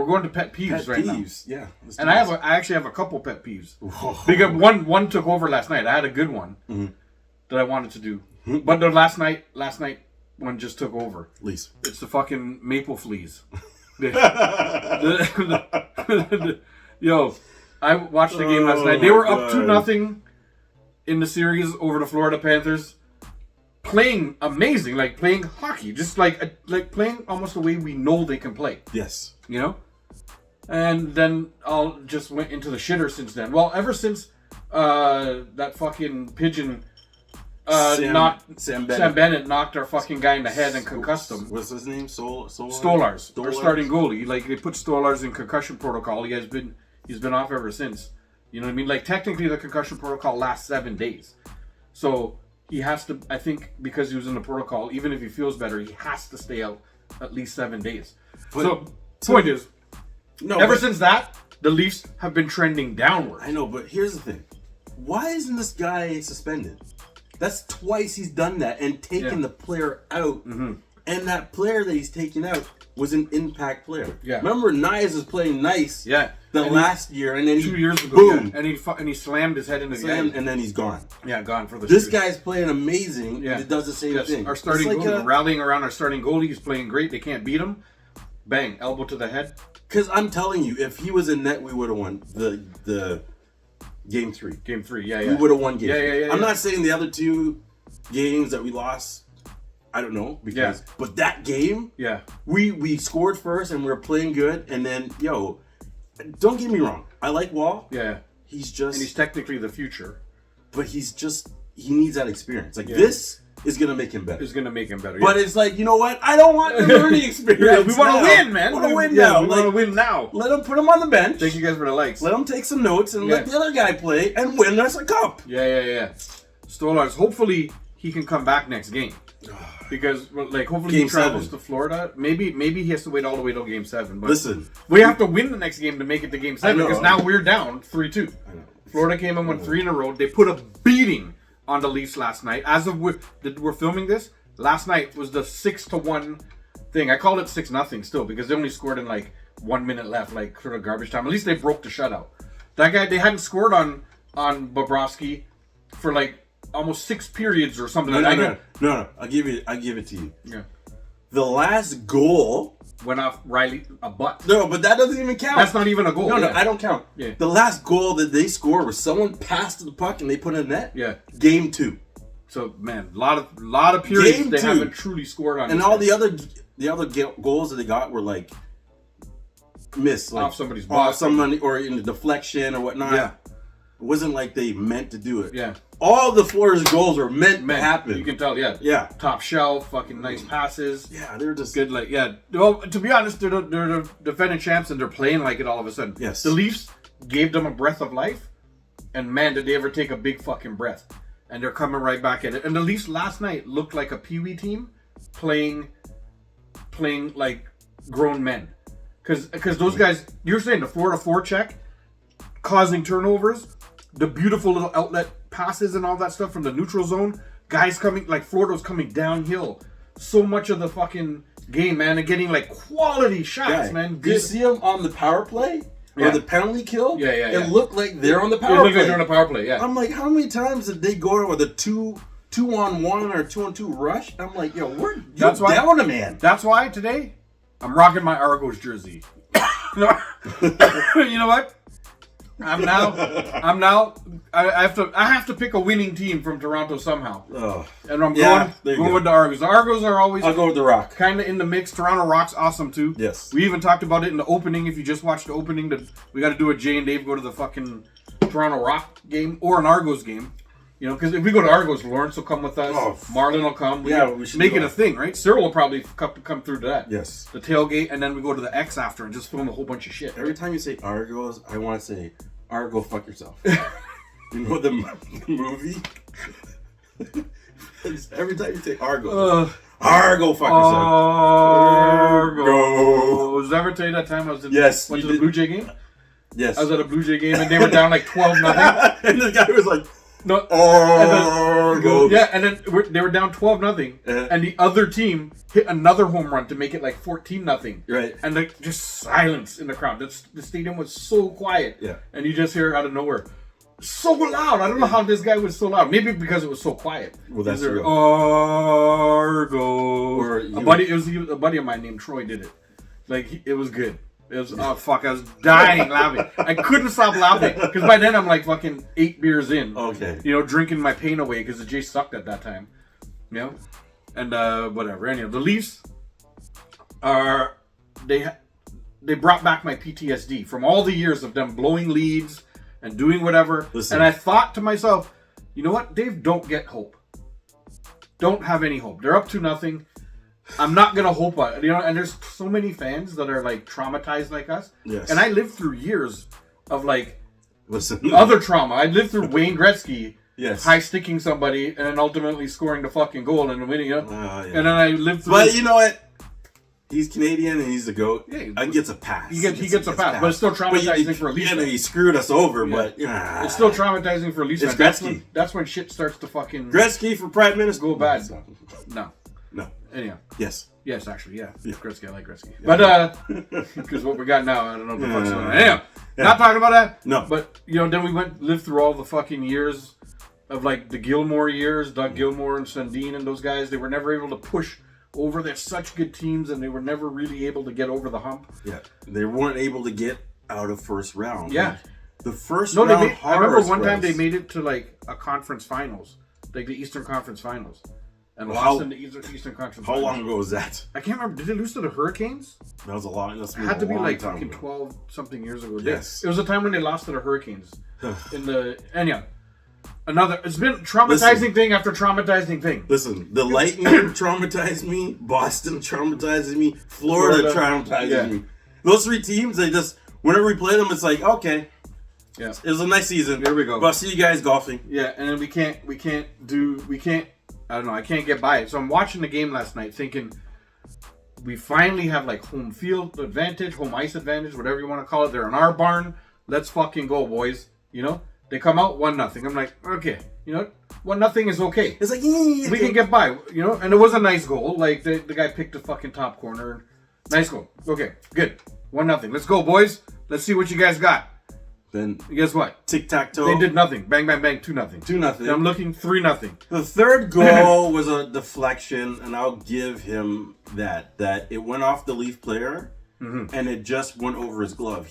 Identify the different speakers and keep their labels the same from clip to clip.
Speaker 1: going to pet peeves right now.
Speaker 2: Yeah.
Speaker 1: And I actually have a couple pet peeves. Because one took over last night. I had a good one that I wanted to do, but the last night one just took over.
Speaker 2: Please.
Speaker 1: It's the fucking maple fleas. Yo, I watched the game last night. They were up 2-0 in the series over the Florida Panthers. Playing amazing, like playing hockey, just like playing almost the way we know they can play.
Speaker 2: Yes.
Speaker 1: You know? And then I'll just went into the shitter since then. Well, ever since that fucking pigeon Sam Bennett knocked our fucking guy in the head and concussed him.
Speaker 2: What's his name?
Speaker 1: Stolars. Our starting goalie. Like, they put Stolars in concussion protocol. He's been off ever since. You know what I mean? Like, technically the concussion protocol lasts 7 days. So he has to, I think, because he was in the protocol, even if he feels better, he has to stay out at least 7 days. Point is, since that, the Leafs have been trending downward.
Speaker 2: I know, but here's the thing. Why isn't this guy suspended? That's twice he's done that and taken the player out. Mm-hmm. And that player that he's taken out was an impact player. Yeah. Remember, Nyes was playing nice last year, and then
Speaker 1: 2 years ago,
Speaker 2: boom.
Speaker 1: And he slammed his head into the game.
Speaker 2: And then he's gone.
Speaker 1: Yeah, gone for the
Speaker 2: This guy's playing amazing. Yeah. It does the same thing.
Speaker 1: Our starting goalie, rallying around our starting goalie, he's playing great. They can't beat him. Bang, elbow to the head.
Speaker 2: Because I'm telling you, if he was in net, we would have won the Game 3.
Speaker 1: Game 3, yeah.
Speaker 2: We would have won Game
Speaker 1: 3.
Speaker 2: I'm not saying the other 2 games that we lost, I don't know. But that game, we scored first and we were playing good. And then, don't get me wrong. I like Wall.
Speaker 1: Yeah.
Speaker 2: And
Speaker 1: he's technically the future.
Speaker 2: But he needs that experience. Like, this is going to make him better.
Speaker 1: But
Speaker 2: it's like, you know what? I don't want the learning experience.
Speaker 1: We want to win, man.
Speaker 2: We want to win now.
Speaker 1: We want to win now.
Speaker 2: Let him put him on the bench.
Speaker 1: Thank you guys for the likes.
Speaker 2: Let him take some notes and let the other guy play and win us a cup.
Speaker 1: Yeah. Stolars, hopefully he can come back next game. Because, like, hopefully he travels to Florida. Maybe he has to wait all the way till Game 7. But
Speaker 2: listen,
Speaker 1: we have to win the next game to make it to Game 7 because now we're down 3-2.
Speaker 2: I know.
Speaker 1: Florida came and won 3 in a row. They put a beating on the Leafs last night. As of we're filming this, last night was the 6-1 thing. I called it 6-0 still because they only scored in like 1 minute left, like sort of garbage time. At least they broke the shutout. That guy, they hadn't scored on Bobrovsky for like almost 6 periods or something.
Speaker 2: No. I'll give it to you. Yeah. The last goal
Speaker 1: went off Riley a butt.
Speaker 2: No, but that doesn't even count.
Speaker 1: That's not even a goal.
Speaker 2: No, I don't count.
Speaker 1: Yeah.
Speaker 2: The last goal that they scored was someone passed the puck and they put it in net.
Speaker 1: Yeah.
Speaker 2: Game 2.
Speaker 1: So man, a lot of periods they haven't truly scored on.
Speaker 2: And all the other goals that they got were like missed, like
Speaker 1: off somebody's butt,
Speaker 2: somebody or in the deflection or whatnot. Yeah. It wasn't like they meant to do it.
Speaker 1: Yeah.
Speaker 2: All the Florida's goals were meant to happen.
Speaker 1: You can tell, yeah. Top shelf, fucking nice passes.
Speaker 2: Yeah, they're just
Speaker 1: good. Like, well, to be honest, they're the defending champs and they're playing like it all of a sudden.
Speaker 2: Yes.
Speaker 1: The Leafs gave them a breath of life, and man, did they ever take a big fucking breath. And they're coming right back at it. And the Leafs last night looked like a peewee team playing like grown men. Because those guys, you're saying the 4-4 check, causing turnovers, the beautiful little outlet passes and all that stuff from the neutral zone, guys coming, like Florida's coming downhill. So much of the fucking game, man, and getting like quality shots, man.
Speaker 2: Did you see them on the power play? Or the penalty kill?
Speaker 1: Yeah.
Speaker 2: It looked like they're on the power play.
Speaker 1: It looked like they're on the power play, yeah.
Speaker 2: I'm like, how many times did they go with a 2-on-1 or 2-on-2 rush? I'm like, yo,
Speaker 1: that's why
Speaker 2: down a man.
Speaker 1: That's why today I'm rocking my Argos jersey. You know what? I have to pick a winning team from Toronto somehow.
Speaker 2: Oh.
Speaker 1: And I'm going with the Argos. The Argos are always
Speaker 2: I'll go with the Rock.
Speaker 1: Kind of in the mix. Toronto Rock's awesome too.
Speaker 2: Yes.
Speaker 1: We even talked about it in the opening. If you just watched the opening, we got to do a Jay and Dave go to the fucking Toronto Rock game or an Argos game. You know, because if we go to Argos, Lawrence will come with us. Oh. Marlon will come. We should make it a thing, right? Cyril will probably come through to that.
Speaker 2: Yes.
Speaker 1: The tailgate, and then we go to the X after and just film a whole bunch of shit.
Speaker 2: Every time you say Argos, I want to say, Argo, fuck yourself. You know the movie? Every time you say Argo, Argo, fuck yourself.
Speaker 1: Argo. Did I ever tell you that time I was went to the Blue Jay game?
Speaker 2: Yes.
Speaker 1: I was at a Blue Jay game and they were down like 12-0.
Speaker 2: And the guy was like,
Speaker 1: No.
Speaker 2: Go.
Speaker 1: Yeah, and then they were down 12-0, and the other team hit another home run to make it like 14-0.
Speaker 2: Right.
Speaker 1: And like just silence in the crowd. The stadium was so quiet.
Speaker 2: Yeah.
Speaker 1: And you just hear it out of nowhere. So loud. I don't know how this guy was so loud. Maybe because it was so quiet.
Speaker 2: Well, that's
Speaker 1: there,
Speaker 2: real.
Speaker 1: Argo.
Speaker 2: Or
Speaker 1: a buddy of mine named Troy did it. Like it was good. It was oh fuck! I was dying laughing. I couldn't stop laughing because by then I'm like fucking 8 beers in.
Speaker 2: Okay.
Speaker 1: You know, drinking my pain away because the Jays sucked at that time. You know, and whatever. Anyway, the Leafs are they brought back my PTSD from all the years of them blowing leads and doing whatever.
Speaker 2: Listen.
Speaker 1: And I thought to myself, you know what, Dave? Don't get hope. Don't have any hope. They're up 2-0. I'm not gonna hope on it, you know. And there's so many fans that are like traumatized like us.
Speaker 2: Yes.
Speaker 1: And I lived through years of like
Speaker 2: Listen.
Speaker 1: other trauma. I lived through Wayne Gretzky,
Speaker 2: Yes.
Speaker 1: high sticking somebody, and then ultimately scoring the fucking goal and winning it.
Speaker 2: Yeah.
Speaker 1: And then I lived through.
Speaker 2: But you know what? He's Canadian and he's the GOAT.
Speaker 1: Yeah,
Speaker 2: I gets a pass.
Speaker 1: He gets a pass, but it's still traumatizing for a Leafs fan.
Speaker 2: He screwed us over,
Speaker 1: Yeah.
Speaker 2: but
Speaker 1: It's still traumatizing for a Leafs
Speaker 2: It's
Speaker 1: fan.
Speaker 2: Gretzky.
Speaker 1: That's when shit starts to fucking
Speaker 2: Gretzky for Prime Minister.
Speaker 1: go bad. No.
Speaker 2: No.
Speaker 1: Anyhow.
Speaker 2: Yes.
Speaker 1: Yes, actually, yeah.
Speaker 2: Yeah.
Speaker 1: Gretzky, I like Gretzky.
Speaker 2: Yeah.
Speaker 1: But, because what we got now, I don't know what the fuck's
Speaker 2: Yeah.
Speaker 1: going on. Anyhow,
Speaker 2: Yeah.
Speaker 1: not talking about that.
Speaker 2: No.
Speaker 1: But, you know, then we lived through all the fucking years of, like, the Gilmore years, Doug Gilmore and Sundin and those guys. They were never able to push over. They're such good teams, and they were never really able to get over the hump.
Speaker 2: Yeah. They weren't able to get out of first round.
Speaker 1: Yeah.
Speaker 2: Like, the first
Speaker 1: No,
Speaker 2: round.
Speaker 1: I remember one time
Speaker 2: was-
Speaker 1: they made it to, like, a conference finals. Like, the Eastern Conference Finals. And
Speaker 2: Well,
Speaker 1: lost in the Eastern Conference
Speaker 2: How
Speaker 1: Finals.
Speaker 2: long ago was that?
Speaker 1: I can't remember. Did they lose to the Hurricanes?
Speaker 2: That was a long. It
Speaker 1: It had to be like fucking 12-something years ago.
Speaker 2: Yes.
Speaker 1: It was a time when they lost to the Hurricanes. It's been traumatizing thing after traumatizing thing.
Speaker 2: Listen, the Lightning traumatized me. Boston traumatizes me. Florida traumatizes me. Those three teams, they just whenever we play them, it's like okay.
Speaker 1: Yeah.
Speaker 2: It was a nice season.
Speaker 1: Here we go.
Speaker 2: But I'll see you guys golfing.
Speaker 1: Yeah, and then we can't. I don't know. I can't get by it. So I'm watching the game last night, thinking we finally have like home field advantage, home ice advantage, whatever you want to call it. They're in our barn. Let's fucking go, boys. You know, they come out 1-0. I'm like, okay, you know, 1-0 is okay.
Speaker 2: It's like
Speaker 1: We can get by, you know, and it was a nice goal. Like the guy picked the fucking top corner. Nice goal. Okay, good. 1-0. Let's go, boys. Let's see what you guys got.
Speaker 2: Then
Speaker 1: Guess what?
Speaker 2: tic tac toe.
Speaker 1: They did nothing. Bang, bang, bang. 2-0.
Speaker 2: 2-0.
Speaker 1: I'm looking 3-0.
Speaker 2: The third goal was a deflection, and I'll give him that it went off the Leaf player, and it just went over his glove.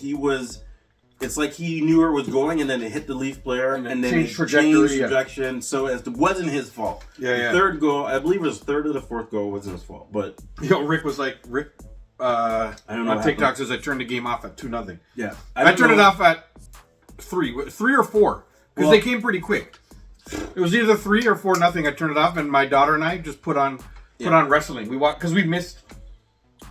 Speaker 2: It's like he knew where it was going, and then it hit the Leaf player, and then it changed trajectory. So it wasn't his fault.
Speaker 1: Yeah.
Speaker 2: The third goal, I believe it was third or the fourth goal, wasn't his fault. But
Speaker 1: Rick was like, I don't know on TikTok says I turned the game off at 2-0.
Speaker 2: Yeah.
Speaker 1: I turned it off at 3 or 4, because they came pretty quick. It was either 3 or 4-0. I turned it off, and my daughter and I just put on wrestling. We watched because we missed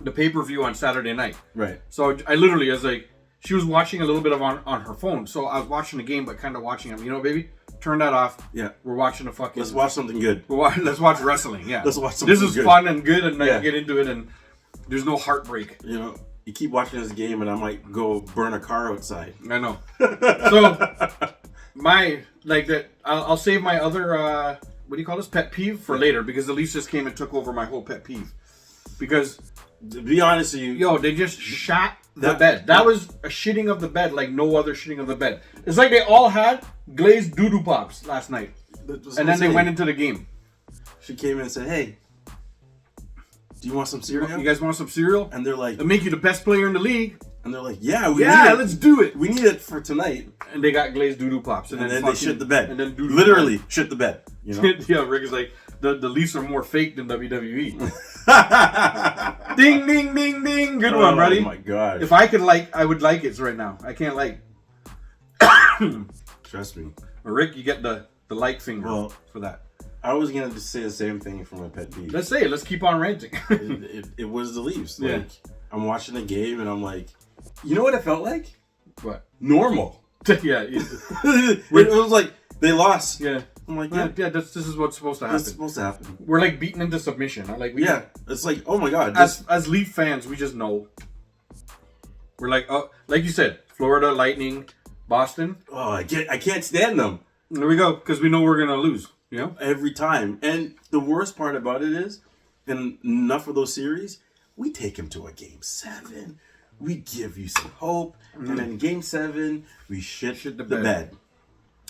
Speaker 1: the pay-per-view on Saturday night.
Speaker 2: Right.
Speaker 1: So I literally was like, she was watching a little bit of on her phone, so I was watching the game, but kind of watching them. You know, baby, turn that off.
Speaker 2: Yeah.
Speaker 1: We're watching a fucking.
Speaker 2: Let's watch something good.
Speaker 1: Let's watch wrestling. Yeah.
Speaker 2: Let's watch something
Speaker 1: This is
Speaker 2: good.
Speaker 1: fun and good, and I can get into it, and there's no heartbreak.
Speaker 2: You know, you keep watching this game, and I might go burn a car outside.
Speaker 1: I know. So I'll save my other what do you call this, pet peeve for later, because the Leafs just came and took over my whole pet peeve. Because
Speaker 2: to be honest with you,
Speaker 1: they just shot the bed. That was a shitting of the bed like no other shitting of the bed. It's like they all had glazed doo-doo pops last night, and then they went into the game.
Speaker 2: She came in and said, "Hey, do you want some cereal?
Speaker 1: You guys want some cereal?
Speaker 2: And they're like,
Speaker 1: It'll make you the best player in the league."
Speaker 2: And they're like, "Yeah, we
Speaker 1: Yeah,
Speaker 2: need it.
Speaker 1: let's do it.
Speaker 2: We need it for tonight."
Speaker 1: And they got glazed doo-doo pops,
Speaker 2: And then they shit the bed.
Speaker 1: And then doo-doo
Speaker 2: literally shit the bed. You know?
Speaker 1: Yeah, Rick is like, the Leafs are more fake than WWE. Ding, ding, ding, ding. Good one, buddy.
Speaker 2: Oh my god.
Speaker 1: If I could I would like it right now. I can't like.
Speaker 2: Trust me.
Speaker 1: Rick, you get the like finger for that.
Speaker 2: I was gonna just say the same thing for my pet peeve.
Speaker 1: Let's say it. Let's keep on ranting.
Speaker 2: it was the Leafs.
Speaker 1: Yeah.
Speaker 2: Like, I'm watching the game and I'm like, you know what it felt like?
Speaker 1: What?
Speaker 2: Normal.
Speaker 1: Yeah.
Speaker 2: It was like they lost.
Speaker 1: Yeah.
Speaker 2: I'm like,
Speaker 1: yeah. This is what's supposed to happen.
Speaker 2: That's supposed to happen.
Speaker 1: We're like beaten into submission.
Speaker 2: It's like, oh my god.
Speaker 1: As Leaf fans, we just know. We're like, like you said, Florida Lightning, Boston.
Speaker 2: Oh, I can't stand them.
Speaker 1: There we go, because we know we're gonna lose. You know,
Speaker 2: every time. And the worst part about it is, in enough of those series, we take him to a game 7. We give you some hope, and then game 7, we shit the bed.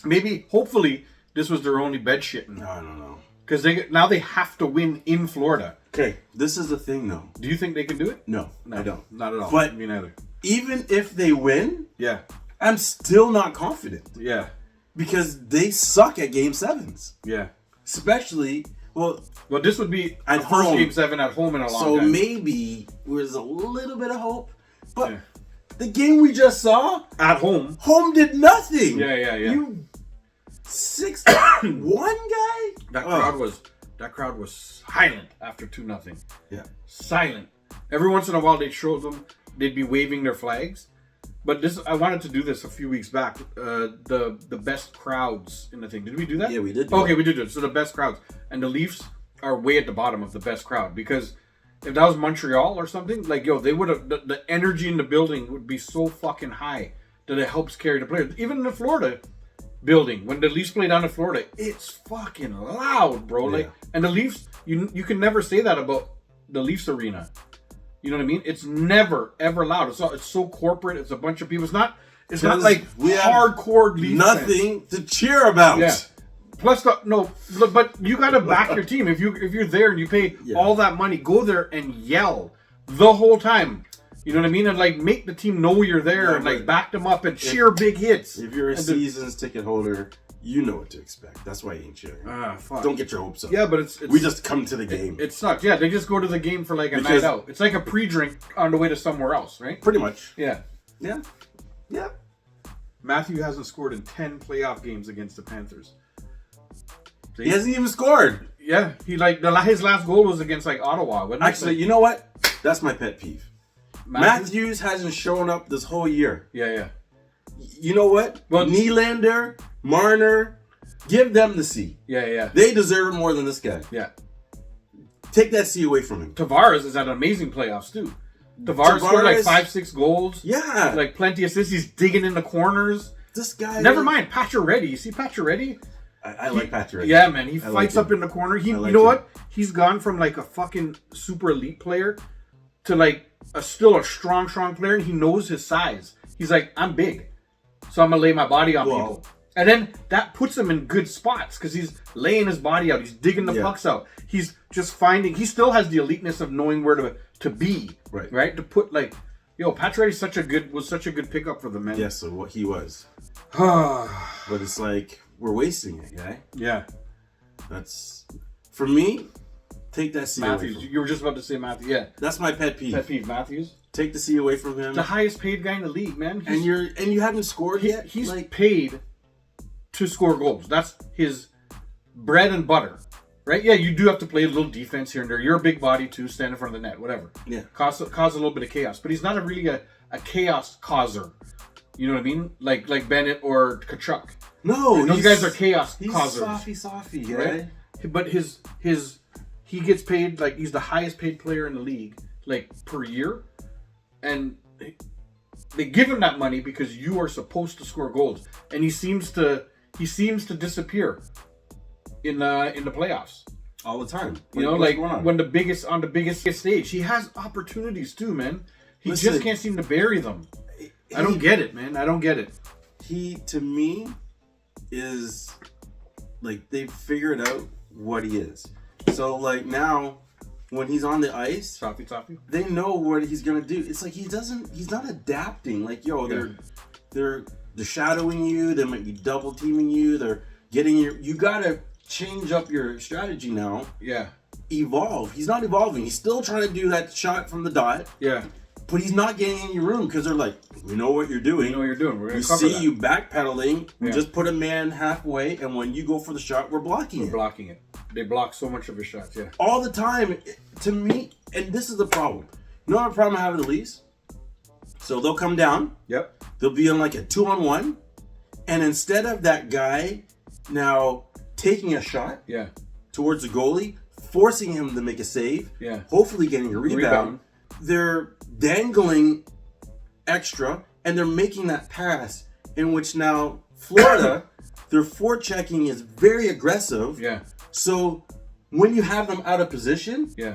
Speaker 1: Maybe, hopefully, this was their only bed shitting.
Speaker 2: I don't know.
Speaker 1: Because now they have to win in Florida.
Speaker 2: Okay, this is the thing, though.
Speaker 1: Do you think they can do it?
Speaker 2: No, I don't.
Speaker 1: Not at all.
Speaker 2: But
Speaker 1: me neither.
Speaker 2: Even if they win,
Speaker 1: yeah,
Speaker 2: I'm still not confident.
Speaker 1: Yeah.
Speaker 2: Because they suck at game 7s.
Speaker 1: Yeah.
Speaker 2: Especially, well,
Speaker 1: this would be
Speaker 2: at
Speaker 1: the
Speaker 2: home.
Speaker 1: First game 7 at home in a long
Speaker 2: time. So maybe there's a little bit of hope. But the game we just saw
Speaker 1: at home
Speaker 2: did nothing.
Speaker 1: Yeah.
Speaker 2: You 6-1 guy.
Speaker 1: That crowd was silent after 2-0.
Speaker 2: Yeah,
Speaker 1: silent. Every once in a while, they'd show them. They'd be waving their flags. But I wanted to do this a few weeks back. The best crowds in the thing. Did we do that?
Speaker 2: Yeah, we did.
Speaker 1: Okay, we did it. So the best crowds, and the Leafs are way at the bottom of the best crowd, because if that was Montreal or something, like, they would have, the energy in the building would be so fucking high that it helps carry the players. Even in the Florida building, when the Leafs play down in Florida, it's fucking loud, bro.
Speaker 2: Yeah.
Speaker 1: Like, and the Leafs, you can never say that about the Leafs arena. You know what I mean? It's never ever loud. It's so corporate. It's a bunch of people. It's not like hardcore Leafs
Speaker 2: nothing fans to cheer about.
Speaker 1: Yeah. Plus, but you got to back your team. If you're there and you pay all that money, go there and yell the whole time. You know what I mean? And like, make the team know you're there and like back them up and cheer big hits.
Speaker 2: If you're a season's ticket holder, you know what to expect. That's why you ain't cheering.
Speaker 1: Fuck.
Speaker 2: Don't get your hopes up.
Speaker 1: Yeah, but it's
Speaker 2: we just come to the game.
Speaker 1: It sucks. Yeah, they just go to the game for like a night out. It's like a pre-drink on the way to somewhere else, right?
Speaker 2: Pretty much.
Speaker 1: Yeah.
Speaker 2: Yeah. Yeah.
Speaker 1: Matthew hasn't scored in 10 playoff games against the Panthers.
Speaker 2: See? He hasn't even scored.
Speaker 1: Yeah, his last goal was against like Ottawa.
Speaker 2: Actually, you know what? That's my pet peeve. Matthews hasn't shown up this whole year.
Speaker 1: Yeah.
Speaker 2: You know what? Well, Nylander, Marner, give them the C.
Speaker 1: Yeah.
Speaker 2: They deserve it more than this guy.
Speaker 1: Yeah.
Speaker 2: Take that C away from him.
Speaker 1: Tavares has had amazing playoffs too. Tavares scored like 5-6 goals.
Speaker 2: Yeah.
Speaker 1: Like plenty of assists. He's digging in the corners.
Speaker 2: This guy.
Speaker 1: Never mind Pacioretty. You see Pacioretty?
Speaker 2: I like Pacioretty.
Speaker 1: Yeah, man. He fights up in the corner. You know what? He's gone from like a fucking super elite player to like still a strong player, and he knows his size. He's like, I'm big, so I'm gonna lay my body on people. And then that puts him in good spots because he's laying his body out. He's digging the pucks out. He's just finding. He still has the eliteness of knowing where to be. Right. To put like, Pacioretty was such a good pickup for the men.
Speaker 2: Yes, so what he was. But it's like we're wasting it, guy.
Speaker 1: Yeah.
Speaker 2: That's for me. Take that C
Speaker 1: Matthews.
Speaker 2: away from him.
Speaker 1: You were just about to say Matthews. Yeah.
Speaker 2: That's my pet peeve.
Speaker 1: Pet peeve, Matthews.
Speaker 2: Take the C away from him.
Speaker 1: The highest paid guy in the league, man.
Speaker 2: And you haven't scored yet.
Speaker 1: He's paid to score goals. That's his bread and butter, right? Yeah, you do have to play a little defense here and there. You're a big body too, stand in front of the net, whatever.
Speaker 2: Yeah,
Speaker 1: cause a little bit of chaos, but he's not really a chaos causer. You know what I mean? Like Bennett or Kachuk.
Speaker 2: No,
Speaker 1: those guys are chaos
Speaker 2: he's
Speaker 1: causers.
Speaker 2: Softy,
Speaker 1: right? But he gets paid like he's the highest paid player in the league, like per year, and they give him that money because you are supposed to score goals, and he seems to disappear in the playoffs
Speaker 2: all the time.
Speaker 1: Like when on the biggest stage, he has opportunities too, man. He just can't seem to bury them. I don't get it, man. I don't get it.
Speaker 2: He, to me, is like they've figured out what he is. So like now, when he's on the ice,
Speaker 1: Toffee.
Speaker 2: They know what he's gonna do. It's like he's not adapting. Like they're shadowing you. They might be double teaming you. They're getting you gotta change up your strategy now.
Speaker 1: Yeah.
Speaker 2: Evolve. He's not evolving. He's still trying to do that shot from the dot.
Speaker 1: Yeah.
Speaker 2: But he's not getting in your room because they're like, we know what you're doing.
Speaker 1: We know what you're doing. We're gonna
Speaker 2: we
Speaker 1: cover
Speaker 2: see
Speaker 1: that.
Speaker 2: you backpedaling. We just put a man halfway, and when you go for the shot, we're blocking it.
Speaker 1: We're blocking it. They block so much of his shots, yeah.
Speaker 2: All the time. To me, and this is the problem. You know what problem I have with the Leafs? So they'll come down.
Speaker 1: Yep.
Speaker 2: They'll be on like a 2-on-1. And instead of that guy now taking a shot towards the goalie, forcing him to make a save, hopefully getting a rebound, they're dangling extra, and they're making that pass in which now Florida their forechecking is very aggressive.
Speaker 1: Yeah.
Speaker 2: So when you have them out of position,
Speaker 1: Yeah.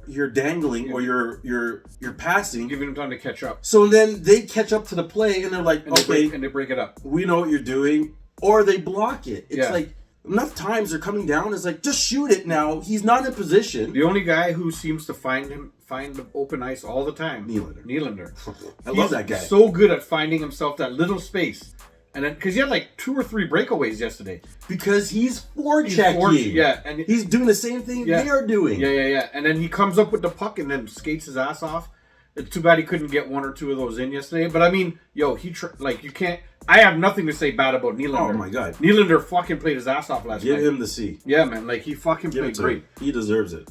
Speaker 2: you're dangling or you're passing,
Speaker 1: Giving them time to catch up.
Speaker 2: So then they catch up to the play and they're like,
Speaker 1: And
Speaker 2: okay,
Speaker 1: they break it up.
Speaker 2: we know what you're doing, or they block it. It's
Speaker 1: Yeah.
Speaker 2: like enough times they're coming down. It's like, just shoot it now. He's not in position.
Speaker 1: The only guy who seems to find the open ice all the time, Nylander.
Speaker 2: I love that guy.
Speaker 1: So good at finding himself that little space. And then, because he had like 2 or 3 breakaways yesterday.
Speaker 2: Because he's forechecking.
Speaker 1: Yeah, and
Speaker 2: he's doing the same thing they are doing.
Speaker 1: Yeah. And then he comes up with the puck and then skates his ass off. It's too bad he couldn't get 1 or 2 of those in yesterday. But I mean, you can't. I have nothing to say bad about Nylander.
Speaker 2: Oh my God,
Speaker 1: Nylander fucking played his ass off last night.
Speaker 2: Give him the C.
Speaker 1: Yeah, man, like he fucking played great.
Speaker 2: He deserves it.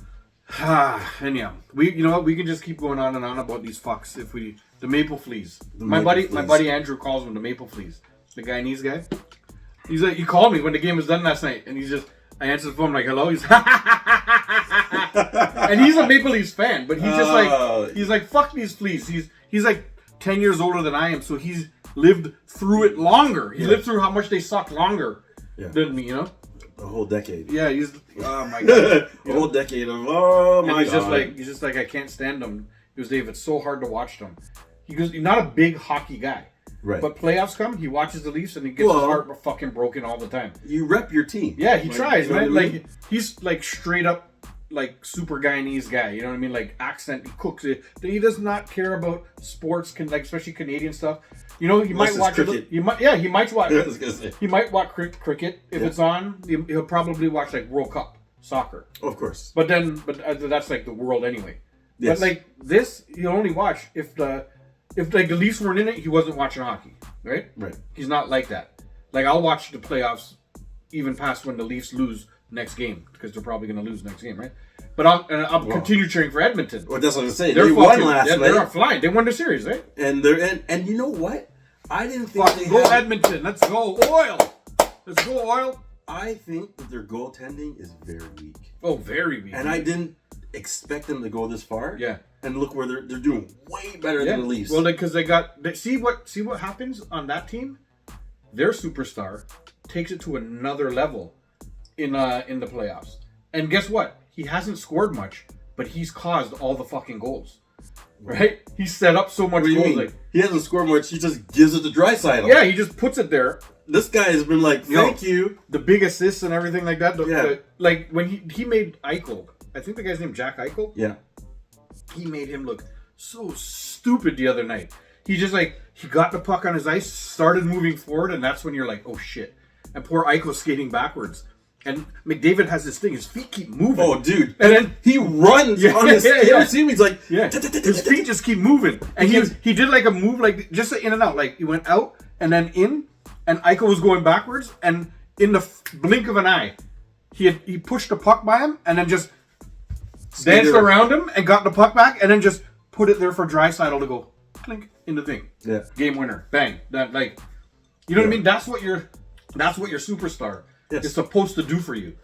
Speaker 1: And yeah, you know what? We can just keep going on and on about these fucks the maple fleas. My buddy Andrew calls them the maple fleas. The Guyanese guy. He's like, he called me when the game was done last night, and I answered the phone like, hello. He's and he's a Maple Leafs fan, but he's like, fuck these fleas. He's like 10 years older than I am, so he's lived through it longer. He lived through how much they suck longer than me, you know.
Speaker 2: A whole decade.
Speaker 1: Yeah, he's oh my God.
Speaker 2: A whole decade of God.
Speaker 1: He's just like I can't stand them. He goes, Dave, it's so hard to watch them. He goes, you're not a big hockey guy.
Speaker 2: Right.
Speaker 1: But playoffs come, he watches the Leafs and he gets his heart fucking broken all the time.
Speaker 2: You rep your team.
Speaker 1: Yeah, he tries, man.
Speaker 2: What I mean?
Speaker 1: Like he's like straight up like super Guyanese guy. You know what I mean? Like accent, he cooks it. He does not care about sports, like especially Canadian stuff. You know, he might watch
Speaker 2: cricket.
Speaker 1: He might watch. He might watch cricket if it's on. He'll probably watch like World Cup soccer.
Speaker 2: Of course.
Speaker 1: But that's like the world anyway.
Speaker 2: Yes.
Speaker 1: But like this, he'll only watch if the Leafs weren't in it, he wasn't watching hockey, right?
Speaker 2: Right.
Speaker 1: He's not like that. Like I'll watch the playoffs even past when the Leafs lose next game because they're probably going to lose next game, right? But I'll continue cheering for Edmonton.
Speaker 2: Well, that's what I'm saying.
Speaker 1: They
Speaker 2: won last night.
Speaker 1: They're flying. They won the series, right?
Speaker 2: And and you know what? I didn't think
Speaker 1: Edmonton. Let's go Oil. Let's go Oil.
Speaker 2: I think that their goaltending is very weak.
Speaker 1: Oh, very weak.
Speaker 2: And I didn't expect them to go this far.
Speaker 1: Yeah.
Speaker 2: And look where they're doing way better than the Leafs.
Speaker 1: Well, because see what happens on that team. Their superstar takes it to another level in the playoffs. And guess what? He hasn't scored much, but he's caused all the fucking goals. Right? He set up so much goals. Like,
Speaker 2: he hasn't scored much. He just gives it to Draisaitl.
Speaker 1: Yeah, he just puts it there.
Speaker 2: This guy has been like, thank you.
Speaker 1: The big assists and everything like that.
Speaker 2: Yeah.
Speaker 1: Like when he made Eichel. I think the guy's named Jack Eichel.
Speaker 2: Yeah.
Speaker 1: He made him look so stupid the other night. He just he got the puck on his ice, started moving forward, and that's when you're like, oh shit. And poor Eichel skating backwards. And McDavid has this thing, his feet keep moving.
Speaker 2: Oh, dude.
Speaker 1: And then
Speaker 2: he runs on his feet. You ever see him? He's like,
Speaker 1: his feet just keep moving. And he did like a move, like just in and out. Like he went out and then in, and Eichel was going backwards. And in the blink of an eye, he pushed the puck by him and then just danced around him and got the puck back and then just put it there for Draisaitl to go clink in the thing.
Speaker 2: Yeah.
Speaker 1: Game winner. Bang. That you know what I mean? That's what your superstar is supposed to do for you.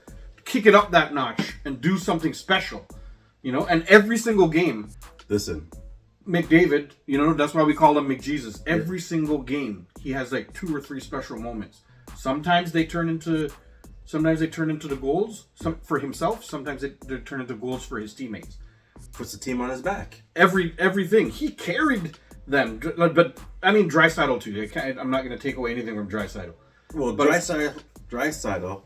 Speaker 1: Kick it up that notch and do something special. You know, and every single game.
Speaker 2: Listen.
Speaker 1: McDavid, you know, that's why we call him McJesus. Every single game, he has like 2 or 3 special moments. Sometimes they turn into the goals for himself. Sometimes they turn into goals for his teammates.
Speaker 2: Puts the team on his back.
Speaker 1: Everything. He carried them. But I mean, Draisaitl too. I'm not going to take away anything from Draisaitl.
Speaker 2: Well, but Draisaitl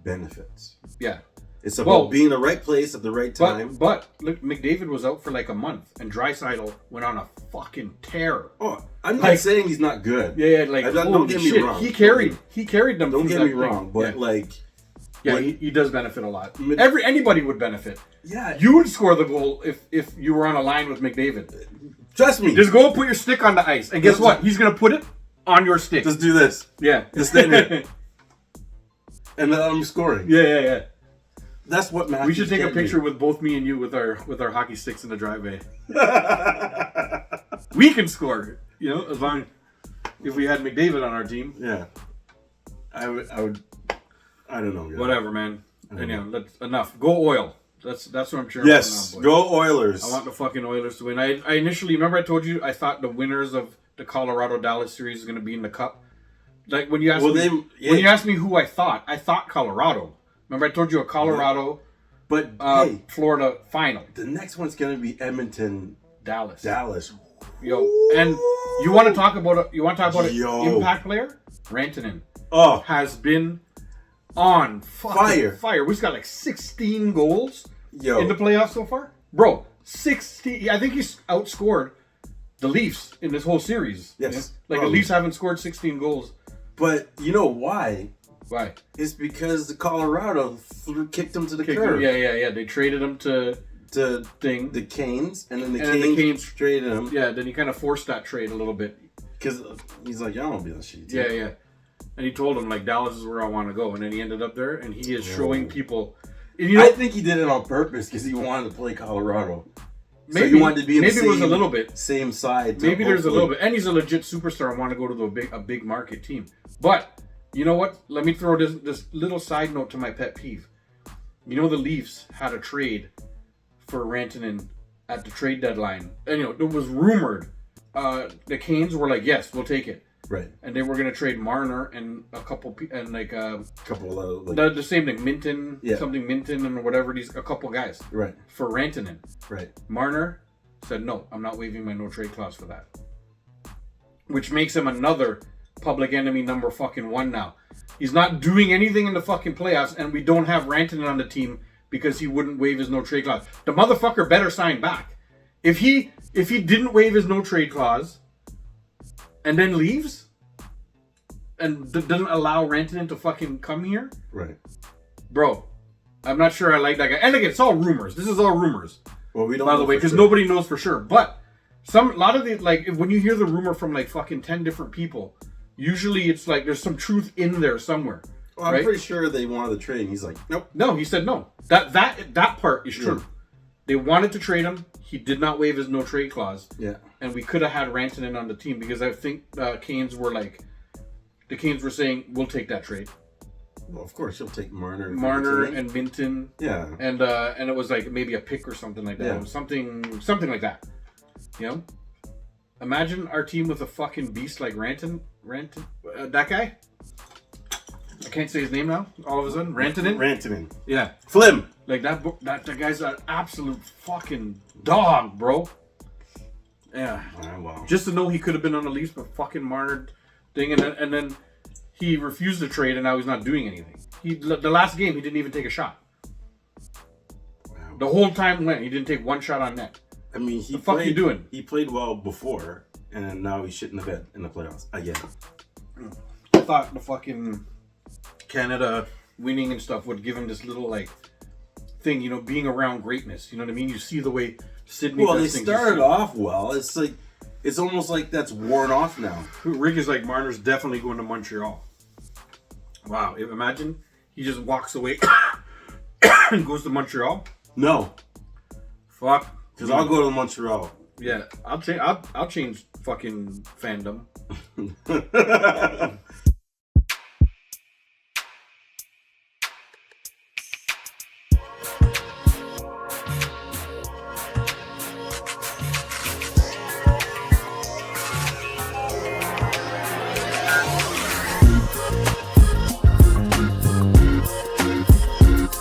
Speaker 2: benefits.
Speaker 1: Yeah.
Speaker 2: It's about being in the right place at the right time.
Speaker 1: But look, McDavid was out for like a month, and Draisaitl went on a fucking tear.
Speaker 2: Oh, I'm not saying he's not good.
Speaker 1: Yeah, like
Speaker 2: don't get me wrong.
Speaker 1: He carried them.
Speaker 2: Don't get me wrong, but
Speaker 1: he does benefit a lot. Anybody would benefit.
Speaker 2: Yeah,
Speaker 1: you would score the goal if you were on a line with McDavid.
Speaker 2: Trust me.
Speaker 1: Just go put your stick on the ice, and guess what? He's gonna put it on your stick.
Speaker 2: Just do this.
Speaker 1: Yeah,
Speaker 2: just stand there, and then I'm scoring.
Speaker 1: Yeah.
Speaker 2: That's what matters.
Speaker 1: We should take a picture with both me and you with our hockey sticks in the driveway. We can score, you know, as long if we had McDavid on our team.
Speaker 2: Yeah, I would. I don't know.
Speaker 1: Whatever, man. Anyhow, that's enough. Go Oil. That's what I'm cheering
Speaker 2: for now, boys. Go Oilers.
Speaker 1: I want the fucking Oilers to win. I initially remember I told you I thought the winners of the Colorado Dallas series is going to be in the cup. Like when you asked when you asked me who I thought Colorado. Remember I told you a Colorado,
Speaker 2: but hey,
Speaker 1: Florida final.
Speaker 2: The next one's gonna be Edmonton,
Speaker 1: Dallas.
Speaker 2: Yo,
Speaker 1: and you want to talk about an impact player? Rantanen. Has been on fire. We got like 16 goals in the playoffs so far, bro. 16. I think he's outscored the Leafs in this whole series.
Speaker 2: Yes,
Speaker 1: like the Leafs haven't scored 16 goals.
Speaker 2: But you know why?
Speaker 1: Why?
Speaker 2: It's because the Colorado kicked him to the curb.
Speaker 1: Yeah. They traded him to
Speaker 2: the Canes, and then the Canes traded him.
Speaker 1: Yeah, then he kind of forced that trade a little bit
Speaker 2: because he's like, I don't want to be on the sheet.
Speaker 1: Yeah. And he told him like Dallas is where I want to go, and then he ended up there, and he is showing people.
Speaker 2: I think he did it on purpose because he wanted to play Colorado.
Speaker 1: Maybe
Speaker 2: so he wanted to be in
Speaker 1: maybe it was a little bit
Speaker 2: same side.
Speaker 1: Maybe there's a little bit, and he's a legit superstar and want to go to a big market team. But you know what? Let me throw this little side note to my pet peeve. You know the Leafs had a trade for Rantanen at the trade deadline, and it was rumored. The Canes were like, "Yes, we'll take it."
Speaker 2: Right.
Speaker 1: And they were going to trade Marner and a couple and like
Speaker 2: couple
Speaker 1: the same thing, Minton, something Minton and whatever, a couple guys.
Speaker 2: Right.
Speaker 1: For Rantanen.
Speaker 2: Right.
Speaker 1: Marner said, "No, I'm not waiving my no trade clause for that." Which makes him another public enemy number fucking one now. He's not doing anything in the fucking playoffs, and we don't have Rantanen on the team because he wouldn't waive his no trade clause. The motherfucker better sign back. If he didn't waive his no trade clause and then leaves and doesn't allow Rantanen to fucking come here,
Speaker 2: right,
Speaker 1: bro, I'm not sure I like that guy. And again, it's all rumors. This is all rumors.
Speaker 2: Well, we don't,
Speaker 1: by the way, because nobody knows for sure. But a lot of the, like, when you hear the rumor from like fucking 10 different people, usually it's like there's some truth in there somewhere.
Speaker 2: Well, I'm pretty sure they wanted to trade, and he's like, nope.
Speaker 1: No, he said no. That part is true. They wanted to trade him. He did not waive his no trade clause.
Speaker 2: Yeah. And
Speaker 1: we could have had Rantanen on the team because I think Canes were saying, we'll take that trade.
Speaker 2: Well, of course, you'll take Marner
Speaker 1: and Minton.
Speaker 2: Yeah.
Speaker 1: And it was like maybe a pick or something like that. Yeah. It was something like that. Imagine our team with a fucking beast like Rantanen. That guy? I can't say his name now. All of a sudden,
Speaker 2: Rantanen.
Speaker 1: Yeah.
Speaker 2: Flim.
Speaker 1: Like that guy's an absolute fucking dog, bro. Yeah.
Speaker 2: Wow.
Speaker 1: Just to know he could have been on the Leafs, but fucking Marner thing, and then he refused to trade, and now he's not doing anything. The last game he didn't even take a shot. Wow. The whole time he didn't take one shot on net.
Speaker 2: I mean,
Speaker 1: the fuck you doing?
Speaker 2: He played well before, and then now he's shit in the bed in the playoffs. I get it.
Speaker 1: I thought the fucking Canada winning and stuff would give him this little like thing, being around greatness. You know what I mean? You see the way Sydney.
Speaker 2: Well, they started off well. It's like it's almost like that's worn off now.
Speaker 1: Rick is like, Marner's definitely going to Montreal. Wow! Imagine he just walks away and goes to Montreal.
Speaker 2: No.
Speaker 1: Fuck.
Speaker 2: Because I'll go to Montreal.
Speaker 1: Yeah, I'll change fucking fandom.